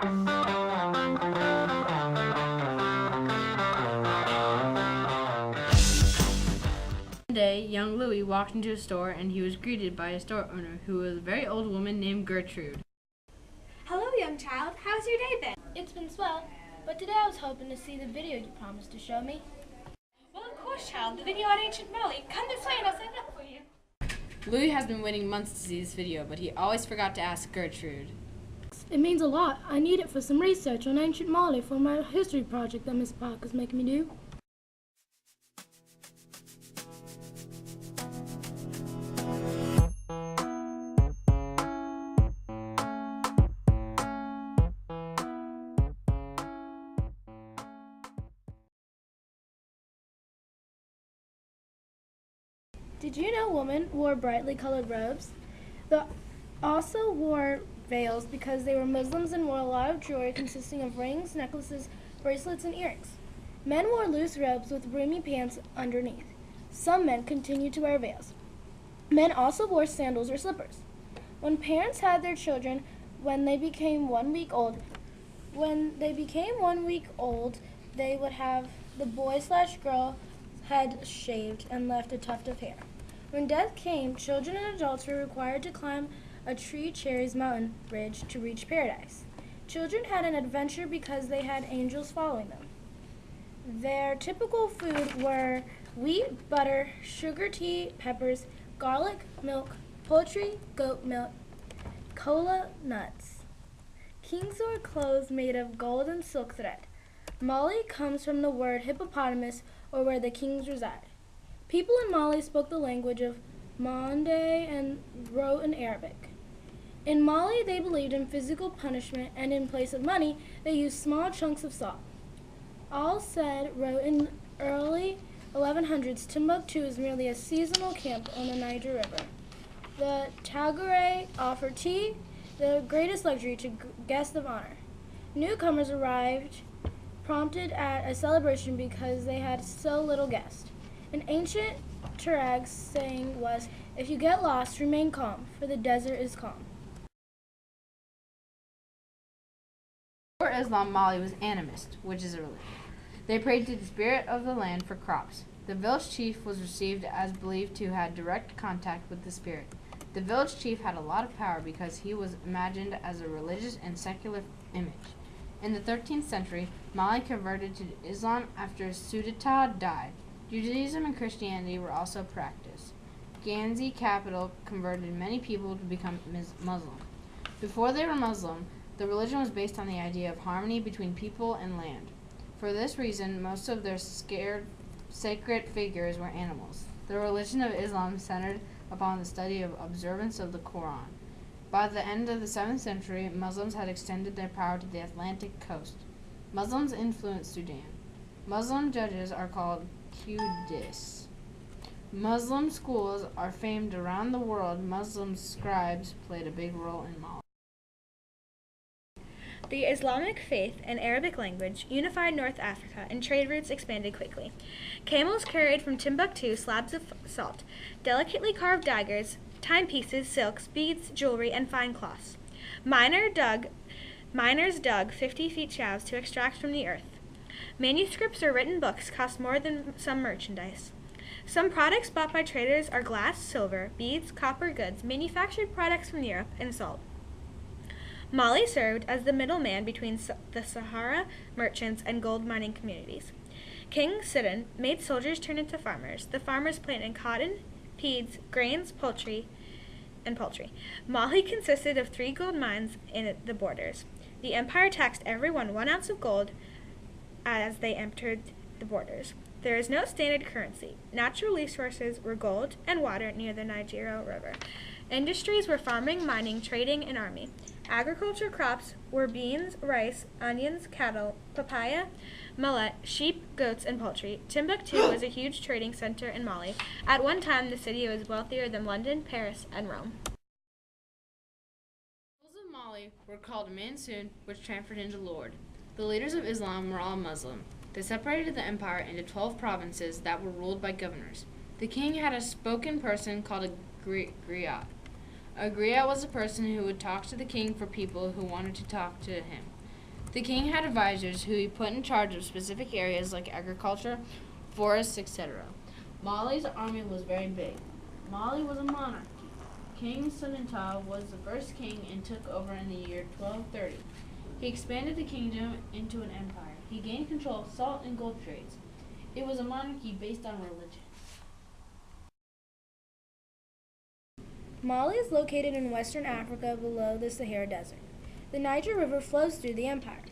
One day, young Louis walked into a store and he was greeted by a store owner who was a very old woman named Gertrude. Hello, young child. How's your day been? It's been swell, but today I was hoping to see the video you promised to show me. Well, of course, child. The video on ancient Mali. Come this way and I'll set it up for you. Louis has been waiting months to see this video, but he always forgot to ask Gertrude. It means a lot. I need it for some research on ancient Mali for my history project that Miss Parker's making me do. Did you know women wore brightly colored robes? They also wore veils because they were Muslims and wore a lot of jewelry consisting of rings, necklaces, bracelets, and earrings. Men wore loose robes with roomy pants underneath. Some men continued to wear veils. Men also wore sandals or slippers. When parents had their children when they became 1 week old, they would have the boy/girl head shaved and left a tuft of hair. When death came, children and adults were required to climb a tree cherries mountain ridge to reach paradise. Children had an adventure because they had angels following them. Their typical food were wheat, butter, sugar tea, peppers, garlic, milk, poultry, goat milk, cola, nuts. Kings wore clothes made of gold and silk thread. Mali comes from the word hippopotamus, or where the kings reside. People in Mali spoke the language of Mande and wrote in Arabic. In Mali, they believed in physical punishment, and in place of money, they used small chunks of salt. Al Said wrote in early 1100s, Timbuktu is merely a seasonal camp on the Niger River. The Tagare offered tea, the greatest luxury, to guests of honor. Newcomers arrived prompted at a celebration because they had so little guests. An ancient Tuareg saying was, "If you get lost, remain calm, for the desert is calm." Before Islam, Mali was animist, which is a religion. They prayed to the spirit of the land for crops. The village chief was received as believed to have direct contact with the spirit. The village chief had a lot of power because he was imagined as a religious and secular image. In the 13th century, Mali converted to Islam after Sudeta died. Judaism and Christianity were also practiced. Ganzi capital converted many people to become Muslim. Before they were Muslim, the religion was based on the idea of harmony between people and land. For this reason, most of their sacred figures were animals. The religion of Islam centered upon the study of observance of the Quran. By the end of the 7th century, Muslims had extended their power to the Atlantic coast. Muslims influenced Sudan. Muslim judges are called Qudis. Muslim schools are famed around the world. Muslim scribes played a big role in Mali. The Islamic faith and Arabic language unified North Africa, and trade routes expanded quickly. Camels carried from Timbuktu slabs of salt, delicately carved daggers, timepieces, silks, beads, jewelry, and fine cloths. Miners dug 50 feet shafts to extract from the earth. Manuscripts or written books cost more than some merchandise. Some products bought by traders are glass, silver, beads, copper goods, manufactured products from Europe, and salt. Mali served as the middleman between the Sahara merchants and gold mining communities. King Sidon made soldiers turn into farmers. The farmers planted cotton, peas, grains, poultry. Mali consisted of 3 gold mines in the borders. The empire taxed everyone 1 ounce of gold as they entered the borders. There is no standard currency. Natural resources were gold and water near the Niger River. Industries were farming, mining, trading, and army. Agriculture crops were beans, rice, onions, cattle, papaya, millet, sheep, goats, and poultry. Timbuktu was a huge trading center in Mali. At one time, the city was wealthier than London, Paris, and Rome. The rulers of Mali were called Mansoon, which transferred into Lord. The leaders of Islam were all Muslim. They separated the empire into 12 provinces that were ruled by governors. The king had a spoken person called a griot. A griot was a person who would talk to the king for people who wanted to talk to him. The king had advisors who he put in charge of specific areas like agriculture, forests, etc. Mali's army was very big. Mali was a monarchy. King Sunantal was the first king and took over in the year 1230. He expanded the kingdom into an empire. He gained control of salt and gold trades. It was a monarchy based on religion. Mali is located in western Africa below the Sahara Desert. The Niger River flows through the empire.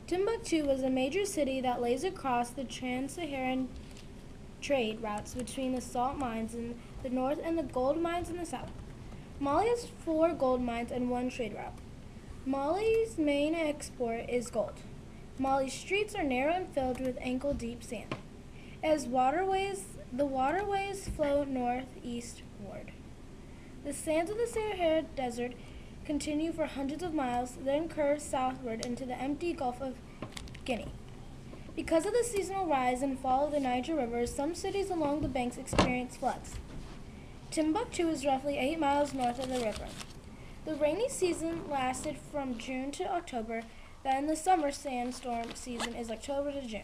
Timbuktu was a major city that lays across the trans-Saharan trade routes between the salt mines in the north and the gold mines in the south. Mali has 4 gold mines and 1 trade route. Mali's main export is gold. Mali's streets are narrow and filled with ankle-deep sand. As the waterways flow northeastward. The sands of the Sahara Desert continue for hundreds of miles, then curve southward into the empty Gulf of Guinea. Because of the seasonal rise and fall of the Niger River, some cities along the banks experience floods. Timbuktu is roughly 8 miles north of the river. The rainy season lasted from June to October, then the summer sandstorm season is October to June.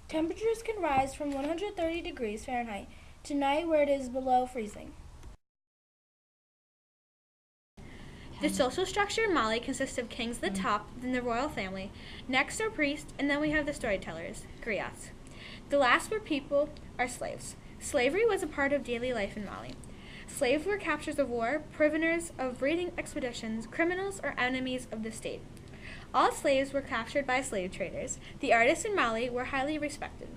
Temperatures can rise from 130 degrees Fahrenheit to night where it is below freezing. The social structure in Mali consists of kings at the top, then the royal family. Next are priests, and then we have the storytellers, griots. The last were people are slaves. Slavery was a part of daily life in Mali. Slaves were captures of war, prisoners of raiding expeditions, criminals, or enemies of the state. All slaves were captured by slave traders. The artists in Mali were highly respected.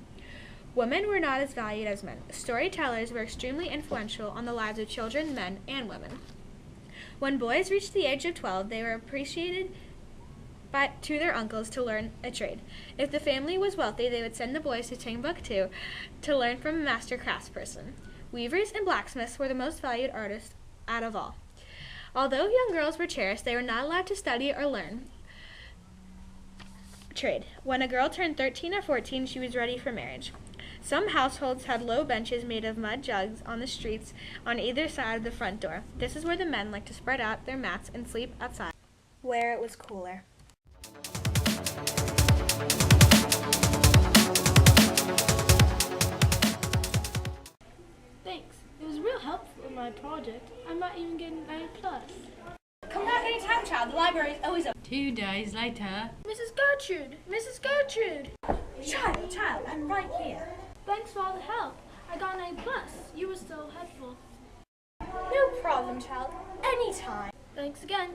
Women were not as valued as men. Storytellers were extremely influential on the lives of children, men, and women. When boys reached the age of 12, they were appreciated to their uncles to learn a trade. If the family was wealthy, they would send the boys to Timbuktu to learn from a master craftsperson. Weavers and blacksmiths were the most valued artists out of all. Although young girls were cherished, they were not allowed to study or learn trade. When a girl turned 13 or 14, she was ready for marriage. Some households had low benches made of mud jugs on the streets on either side of the front door. This is where the men liked to spread out their mats and sleep outside, where it was cooler. Thanks. It was real helpful in my project. I might even get an A+. Come back anytime, child. The library is always open. 2 days later. Mrs. Gertrude! Mrs. Gertrude! Child, I'm right here. Thanks for all the help. I got an A+. You were so helpful. No problem, child. Anytime. Thanks again.